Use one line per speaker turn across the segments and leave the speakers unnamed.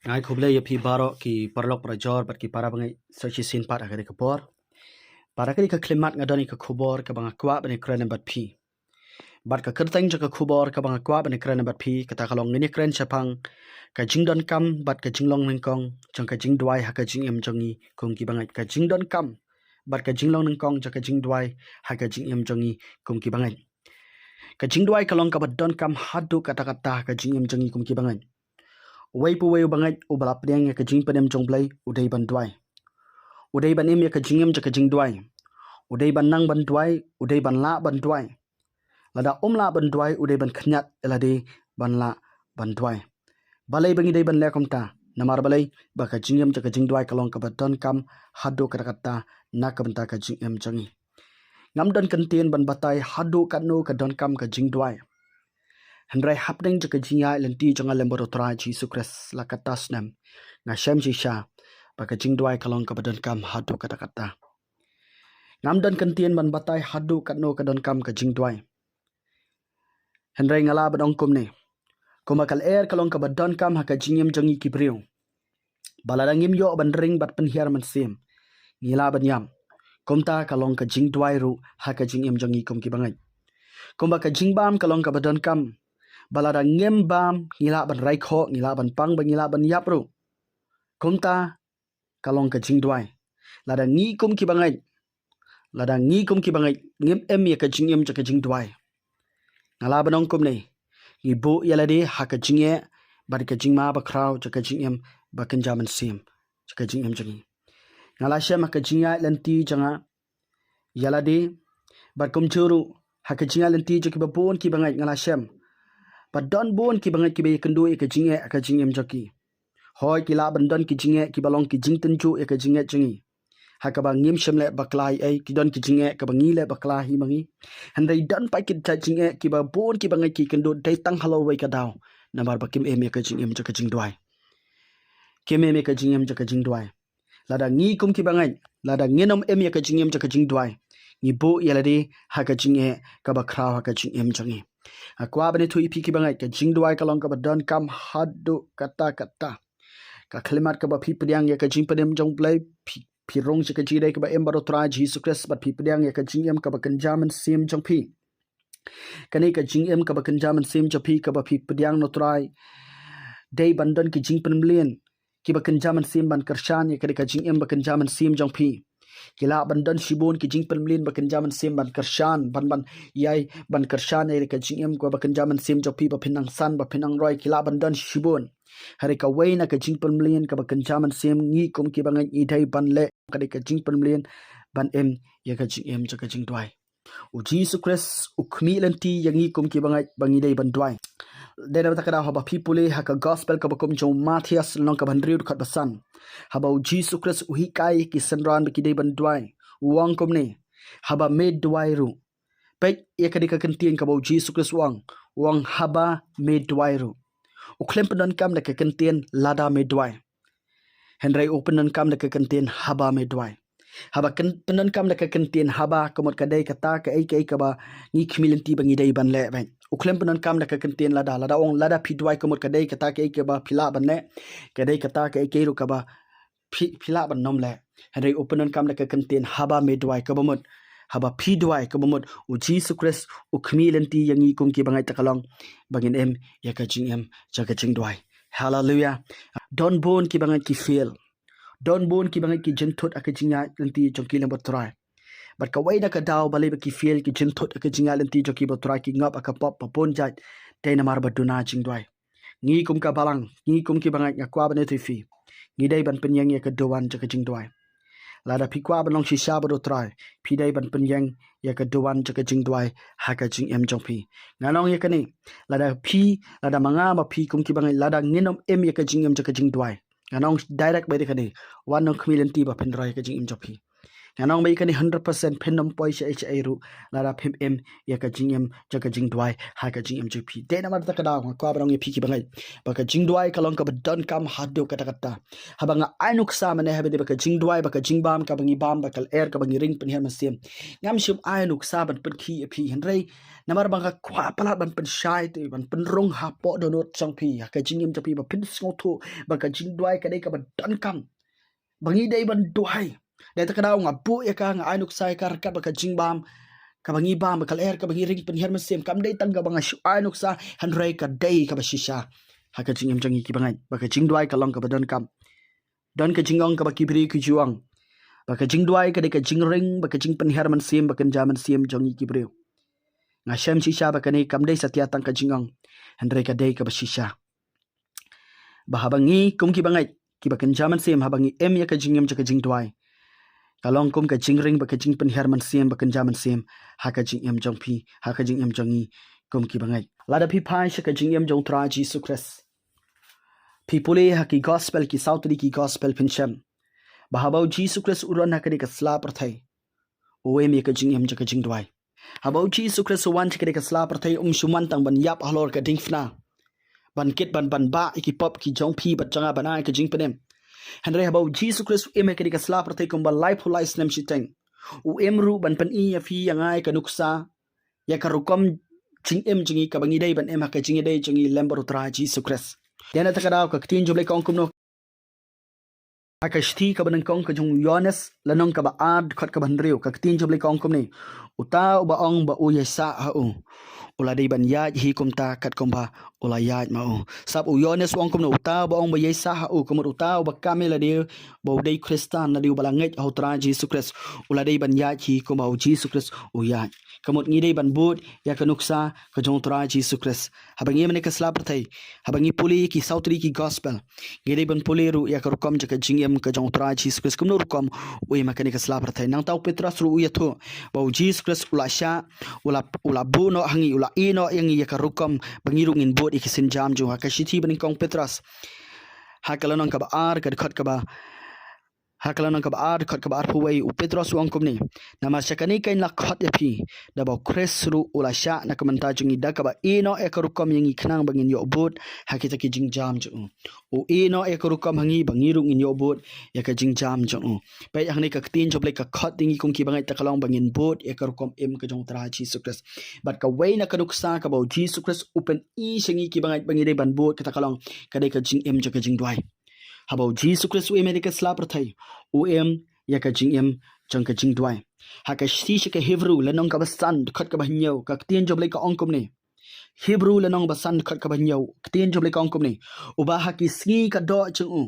Ngai kublai ya pi baro ki parlok prajor bat ki para bangai searchi sin pat agade ke por. Para kali ke klimat ngadani ke kubor ke banga kwa bani keren bat pi. Bat ke kerteng je ke kubor ke banga kwa bani keren bat pi kata kalong ngini keren sepang ke Jingdonkam bat ke Jinglong Nyngkong jong ke Jingduwai ha ke Jingim jongi kum ki bangai ke Jingdonkam bat ke Jinglong Nyngkong je ke Jingduwai ha ke Jingim jongi kum ki bangai. Ke Jingduwai kalong ke bat Donkam hadu kata-kata ke Jingim jongi kum ki bangai. Wai pu wai bangai ubalap diang ya ke jing panem jong play udai ban duai. Udai ban im ya ke jingim ja ke jing duai. Udai ban nang ban duai, udai ban la ban duai. Lada la ban duai udai ban khnyat elade ban la ban duai. Balai bangi dai ban le komta namar balai ba ke jingim ja ke jing duai kalong ka baton kam hado kata na ka benta ke jingim jangi. Ngam don kentien ban batai hado kanu ka don kam ka jing duai. Hendrai hapdeng jaka jinga lenti jonga lemboro trai Jesu Christ la katas nam nga shem jisha baka jingduai kalong ka badan kam hadu kata ngam dan kentien ban batai hadu katno ka don kam ka jingduai hendrai ngala badong kum ne kuma kal air kalong ka badan kam ha ka jingim jongi kibriu baladangim yo ban ring bat penhiar man sim ngila ban yam kumta kalong ka jingduai ru ha ka jingim jongi kum ki bangai kuma ka jingbam kalong ka badan kam balada ngem bam ngila ban raikho ngila ban pang ban ngila ban yapru kumta kalong ka jingduai lada ngi kum ki bangai ngem em ya ka jingem ja ka jingduai ngala banong kum ne ngi bo yalade ha ka jingye bar ka jingma ba kraw ja ka jingem ba kenjaman sim ja ka jingem jangi ngala shem ka jingya lanti janga yalade bar kum churu ha ka jingya lanti ja ki ba bon ki bangai ngala shem but don bon ki bangai ki be kendo e ka jingye ka jingem jaki hoi ki la ban don ki jingye ki balong ki jingten chu e ka jingye jangi ha ka ba ngim shem le baklai ai ki don ki jingye ka ba ngi le bakla hi mangi handai don pa ki ta jingye ki ba bon ki bangai ki kendo dai tang halo wai ka daw namar ba kim em ka jingem ja ka jingduai kim em ka jingem ja ka jingduai lada ngi kum ki bangai lada ngenom em ka jingem ja ka jingduai ngi bo yalade ha ka jingye ka ba kraw ha ka jingem jangi akwa bane thu ipi ki bangai ka jingduai kalong ka ba don kam hadu kata ka klimat ka ba phi pdiang ya ka jing padem jong play phi rong se ka ji dai ka ba embaro tra Jesus Christ ba phi pdiang ya ka jing em ka ba kanjaman sim jong phi kani ka jing em ka ba kanjaman sim jong phi ka ba phi pdiang no trai dai bandon ki jing pen mlien ki ba kanjaman sim ban karshan ya ka jing em ba kanjaman sim jong phi kila bandan shibon ki jing pelmlin bakan jaman sim ban karshan ban yai ban karshan ai ka jing em ko bakan jaman sim jopi ba pinang san ba pinang roi kila bandan shibon hari ka waina ka jing pelmlin ka bakan jaman sim ngi kum ki bangai idai ban le ka jing pelmlin ban em ya ka jing em ja ka jing duai u Jesus Christ u khmi lanti yangi kum ki bangi dai ban duai dena takada haba people ha ka gospel ka bakum jo Matthias long ka bandriu khat basan haba u Jesus Christ u hikai ki sanran ki dei ban duai wang kum ne haba made duai ru pe yakadi ka kentien ka ba Jesus Christ wang haba made duai ru u klem penan kam na ka kentien lada made duai henry openan kam na ka kentien haba made duai haba kan penan kam na ka kentien haba komot ka dei kata ka ai ka ba ngi khmilanti bangi dei ban le ben uklem penan kam na ka kentien lada ong lada pidwai komot ka dei kata ka ba phila ban ne ka dei kata ka ai ru ka ba phila ban nom le henry openan kam na ka kentien haba medwai ka bomot haba pidwai ka bomot u Jesus Christ u khmilanti yangi kum ki bangai takalong bangin em ya ka jing em ja ka jing dwai hallelujah don bon ki bangai ki feel don bon ki bangai ki jenthot aka jinga lanti chongki lembot trai but ka waida ka daw balai ki feel ki jenthot aka jinga lanti chongki bot trai ki ngap aka pop papon jat tena mar baduna jingdwai ngi kum ka balang ngi kum ki bangai ngakwa bane tifi ngi dai ban penyang ya ka dowan ja ka jingdwai lada pikwa banong shisha bado trai pidai ban penyang ya ka dowan ja ka jingdwai ha ka jing em jongpi nganong ya kani lada manga ma phi kum ki bangai lada nginom em ya ka jing em ja ka jingdwai nganong direct by de kani one no khmilen ti ba pen rai ka jing im jophi nganong bai kani 100% phenom poi che ru lara phim em ya ka jingem jaka jingduai ha ka jingem jp de namar ta kada ko abrang phi ki bangai baka jingduai kalong ka don kam hadu kata kata habanga ainuk sa mane habe de baka jingduai baka jingbam ka bangi bam bakal air ka bangi ring pen her masem ngam shim ainuk sa ban pen khi phi henrei namar banga kwa pala ban pen shai te ban pen rong ha po donot chang phi ka jingem jp ba pin sngo tho baka jingduai ka dei ka ban don kam bangi dei ban duai dai ta kada nga pu ya ka nga ainuk sai ka rakat baka jingbam ka bangi bam bakal air ka bangi ring pen her masem kam dei tangga banga shu ainuk sa henrei ka dei ka ba shisha ha ka jingem jangi ki bangai baka jingduai ka long ka ba don kam don ka jingong ka ba kibri ki juang baka jingduai ka de ka jingring baka jing pen her man sim baka jaman sim jangi kibri nga shem shisha baka ne kam dei satya tang ka jingong henrei ka dei ka ba shisha bahabangi kum ki bangai ki baka jaman sim habangi em ya ka jingem jaka jingduai kalong kum ka jingring baka jing pen her man sim baka jaman sim ha ka jing em jong phi ha ka jing em jangi kum ki bangai lada phi phai sha ka jing em jong tra Jesus Christ phi pule ha ki gospel ki sautri ki gospel pinchem bahabau Jesus Christ uron ha ka de ka sla prathai o em ya ka jing em jaka jingduai habau Jesus Christ wan ka de ka sla prathai shuman tang ban yap halor ka dingfna ban kit ban ba iki pop ki jong phi bat changa banai ka jing penem henry habau Jesus Christ em ka de ka sla prathai kum ba life hulai snem shiteng u emru ban pan i ya phi yangai ka nuksa ya ka rukom jing em jingi ka bangi dei ban em ha ka jingi dei jingi lembar tra Jesus Christ dena ta kada ka tin joble kong kum no akashti ka banang kong ka jong Yones lanong ka ba ad khat ka ban riu ka tin joble kong kum ni uta ba ong ba u yesa ha u ula dei ban ya hi kum ta kat kum ba ula ya ma u sap u Yones wong kum no uta ba ong ba yesa ha u kum uta ba kamela de ba dei Kristan na diu balanget ha tra Jesus Christ ula dei ban ya hi kum ba Jesus Christ u ya kamut ngi dei ban bud ya ka nuksa ka jong tra Jesus Christ habangi mane ka slap thai habangi puli ki sautri ki gospel ngi dei ban puli ru ya ka rukom jaka jingem ka jong tra Jesus Christ kum no rukom u ma ka ni ka slap thai nang tau Petrus ru ya tho ba Jesus Christ ula sha ula bu no hangi ula i no yang ya ka rukom bangi ru ngin bud ikisin jam jo ha ka shithi ban kong Petrus ha ka lanong ka ba ar ka khat ka ba hakalan ka baar khat ka baar huwei u Petros wang kum ni nama sakani kain la khat ya phi da ba kresru ula sha na kamanta jingi da ka ba ino e ka rukom yangi khnang bangin yo bot hakita ki jing jam ju u ino e ka rukom hangi bangi ru ngin yo bot ya ka jing jam ju pai hang ni ka tin joble ka khat dingi kum ki bangai ta kalong bangin bot e ka rukom em ka jong tra Jesus Christ but ka wei na ka nuksa ka ba Jesus Christ open i singi ki bangai bangi de ban bot ka ta kalong ka de ka jing em ja ka jing duai habau Jesus Christ u America slap rathai u em ya ka jing em chang ka jing duai ha ka shi shi ka Hebrew la nong ka basan khat ka banyo ka tien job le ka ongkom ni Hebrew la nong basan khat ka banyo tien job le ka ongkom ni u ba ha ki sngi ka do chung u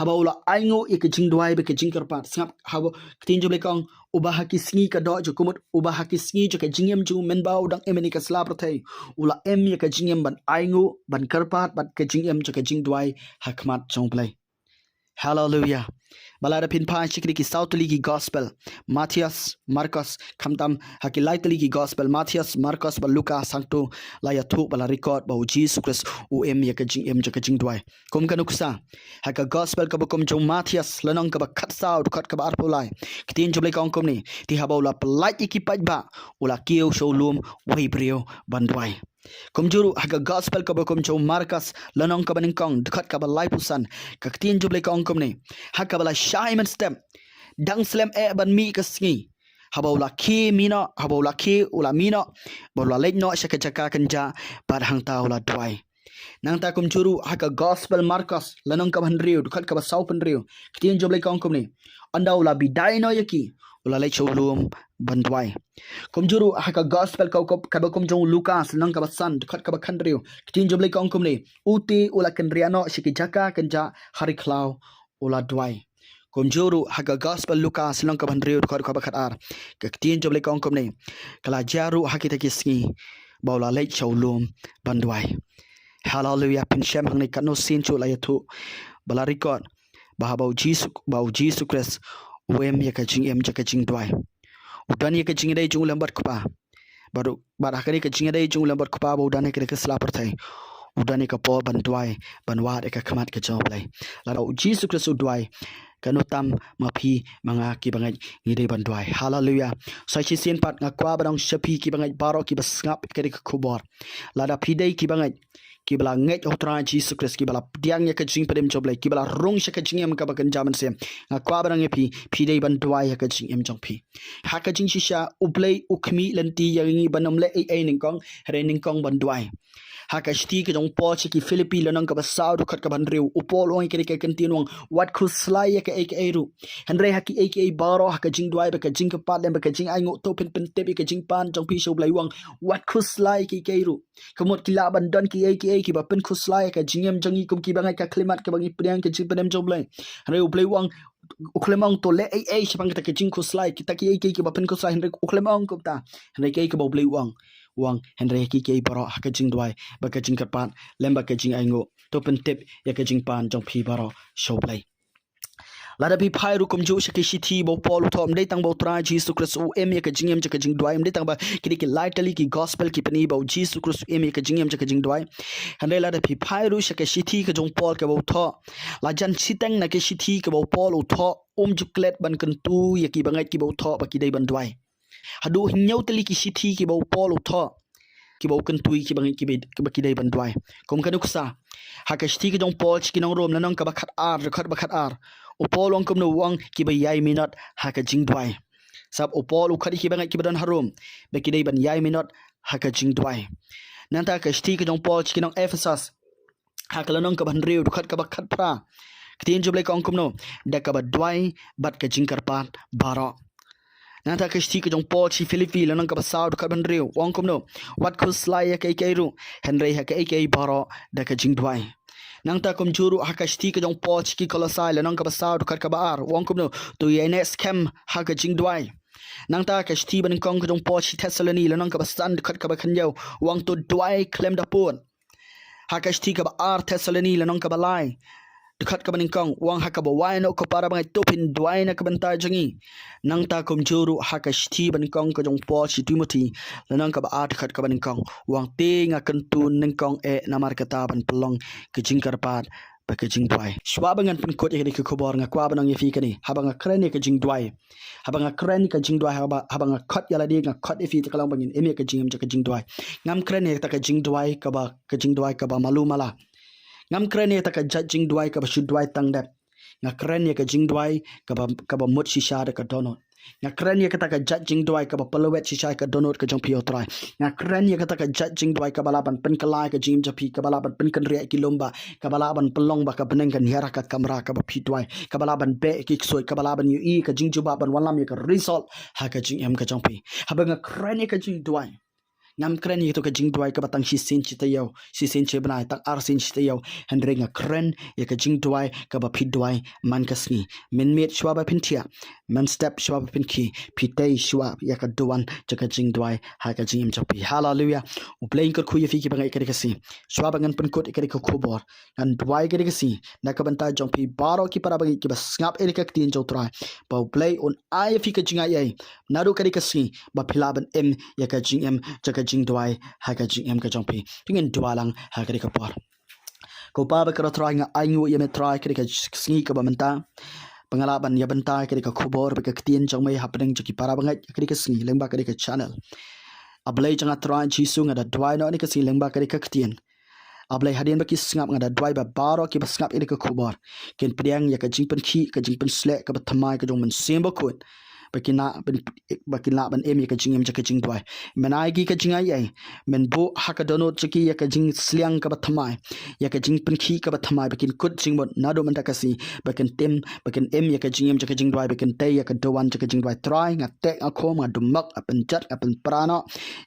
habau la aingo e ka jing duai be ka jing karpat snap habau tien job le ka ong u ba ha ki sngi ka do ju kumut u ba ha ki sngi ju ka jing em ju men ba udang America slap rathai u la em ya ka jing em ban aingo ban karpat bat ka jing em ju ka jing duai hakmat chong play Hallelujah. Balada pin pa shikri ki sautli ki gospel Matthias Marcos khamtam hakilaitli ki gospel Matthias Marcos ba Luka sangto la ya thu bala record ba Jesus Christ u em ya ka jing em ja ka jing duai kum ka nuksa ha ka gospel ka ba kum jong Matthias lanong ka ba khat sau khat ka ba arpulai kitin joble ka ongkom ni ti ha ba ula plai ki paj ba ula kieu showlum wei brio bandwai kumjuru haga gospel ka ba kum jong Marcos lanong ka ba ningkong khat ka ba lai pusan ka kitin joble ka ongkom ni ha ka bala Simon step dang slam e ban mi ka sngi habawla khi mino habawla khi ula mino bawla leino shaka chaka kanja par hang ta ula dwai nang ta kum churu haka gospel Marcos lanong ka ban riu khat ka ba sau pan riu kitin job le kong kum ni anda ula bidai no yaki ula le chulum ban dwai kum juru haka gospel ka ba kum jong Lucas lanong ka ba san khat ka ba khan riu kitin job le kong kum ni uti ula kan riano shiki chaka kanja hari khlau ula dwai Konjuru haga gospel Lucas long ka bandriu khor ka bakhat ar ka tin job le kong kom ne kala jaru hakita kisngi bawla le chawlum bandwai hallelujah pin shem hang ne kanu sin chu la yathu bala record ba bau Jesus Christ wem ya ka jing em ja ka jing dwai udan ya ka jing dai jung lambat kpa baru bar hakari ka jing dai jung lambat kpa ba udan ka slapar thai udan ka po bandwai banwat ka khamat ka job lai la Jesus Christ udwai kanutam mapi manga ki bangai ngide banduai hallelujah sai chi sin pat ngakwa barang shapi ki bangai baro ki basngap kedi khubor lada pidei ki bangai ki bala ngai otra Jesus Christ ki bala diang ya ka jing pedem joblai ki bala rong sha ka jing em ka bakan jaman sem ngakwa barang epi pidei banduai ya ka jing em jong pi ha ka jing shisha ublei ukmi lanti yangi banom le ai ningkong re ningkong banduai haka shti ke jong po chi ki Philippi lanang ka basau du khat ka ban riu upol oi ke continuong wat khu slai ka ek ru hanre haki ek baro haka jing duai ba ka jing ka pat lem ba ka jing ai ngo to pen pen te ka jing pan jong pi show blai wang wat khu slai ki ke ru kamot ki la ban don ki ek ba pen khu slai ka jing em jong i kum ki bangai ka klimat ka bangi priang ke jing penem jong blai hanre u blai wang uklemong to le ai sipang ta ke jing khu slai ki ta ki ek ba pen khu slai hanre uklemong kum ta hanre ke ba blai wang henry ki ke baro haka jing duai ba ka jing kapan lemba ka jing aingo to pen tip ya ka jing pan jong phi baro show play lada bi phai ru kum ju shaki shithi bo pol thom dei tang bo tra Jesus Christ u em ya ka jing em ka jing duai em dei tang ba ki lightly ki gospel ki pani bo Jesus Christ em ya ka jing em ka jing duai hanre lada bi phai ru shaki shithi ka jong pol ka bo tho la jan sitang na ke shithi ka bo pol u tho juklet ban kan tu ya ki bangai ki bo tho ba ki dei ban duai hadu hinyau tali ki shithi ki bo pol u tho ki bo kan tui ki bangai ki ba ki dei ban duai kom kan uksa ha ka shithi ki jong pol ki nong rom na nong ka ba khat ar upol ong kom no wang ki ba yai minot ha ka jing duai sab upol u khadi ki bangai ki ban harum be ki dei ban yai minot ha ka jing duai nan ta ka shithi ki jong pol ki nong Ephesus ha ka nong ka ban riu khat ka ba khat pra ktin juble kong kom no da ka ba duai bat ka jing karpan baro nanta ka shti ka jong po chi Philippi lanang ka basau ka ban riu wang kom no wat khu slai ya kai ru henry ha kai baro da ka jing duai nangta kom juru ha ka shti ka jong po chi ki kolosai lanang ka basau ka ba ar wang kom no to ye ne scam ha ka jing duai nangta ka shti ban kong ka jong po chi Thessaloni lanang ka basan ka ba khan yau wang to duai klem da pon ha ka shti ka ba ar Thessaloni lanang ka ba lai dekat ka Nyngkong wang haka ba wai no ko para bangai topin duai na ka banta jangi nang ta kum juru haka shti Nyngkong ka jong po chi Timothy lanang ka ba at dekat ka Nyngkong wang te nga kentun Nyngkong namar kata ban pelong ke jingkar pat ba ke jing duai shwa bangan pen kot ke khobor nga kwa banang yefi kani habanga kren ke jing duai habanga kren ka jing duai habanga khot yala de nga khot efi te kalang bangin eme ka jingem ka jing duai ngam kren ta ka jing duai ka ba malu mala ngam kren ta ka jing duai ka ba shu duai tang dep nga kren ka jing duai ka ba mut shisha ka donot nga kren ka ta ka jing duai ka ba palawet shisha ka donot ka jong pio trai nga kren ka ta ka jing duai ka balaban pen kalai ka jing japi ka balaban pen kan ria ki lomba ka balaban pelong ba ka beneng kan hiara ka kamera ka ba pi duai ka balaban be ki soi ka balaban yu ka jing juba ban walam ka result ha ka jing em ka jong pi ha ba nga kren ka jing duai ngam kren itu ka jing duai ka batang si sin chita yau si sin che bnai tak ar sin chita yau henre nga kren ya ka jing duai ka ba phit duai man ka sngi min met shwa ba pintia man step shwa ba pinki pitei shwa ya ka duan ja ka jing duai ha ka jing chapi hallelujah u playing ka khu fi ki bangai ka si shwa ba ngan pen kot ka ka khobor ngan duai ka si na ka banta jong pi baro ki para bagi ki ba ngap ka tin jo trai ba play on ai fi ka jing ai naru ka si ba philaban em ya ka jing em ja ka Jingduwai ha ka jing em ka jong pi tingin dualang ha ka par ko pa ba ka try nga aingu ye me try ka sngi ka ba menta pengalaman ya benta ka khobor ba ka tien jong mai happening jaki para bangai ka sngi lengba ka channel ablai janga try jisu nga da duai no ni ka si lengba ka tien ablai hadin ba ki sngap nga da duai ba baro ki ba sngap ka khobor ken priang ya ka jing pen khi ka jing pen sle ka ba thamai ka jong man semba khut bakina ban em ka jing em ka jing duai menai gi ka jing ai men bo haka dono chiki ya ka jing sliang ka bathamai ya ka jing pen khi ka bathamai bakin kut jing bot nado man takasi bakin em ya ka jing em ka jing duai bakin te ya ka dowan ka jing duai try nga te a khom nga dumak apen jat apen prana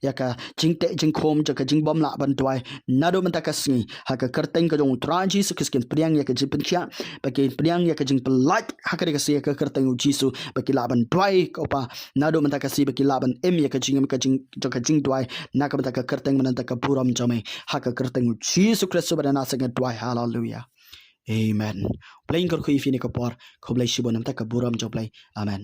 ya ka jing te jing khom ka jing bom la ban duai nado man takasi haka kerteng ka jong traji su kiskin priang ya ka jing pen khia bakin priang ya ka jing pelait haka ka se ka kerteng jisu bakila ban duai ko pa nado man takasi bakilaban em ya ka jing ka jing duai na ka ta ka kerteng man ta ka puram jame ha ka kerteng Jesus Christ ba na sa duai hallelujah amen playing ko fi ni ka por ko blai shibon ta ka buram joblai amen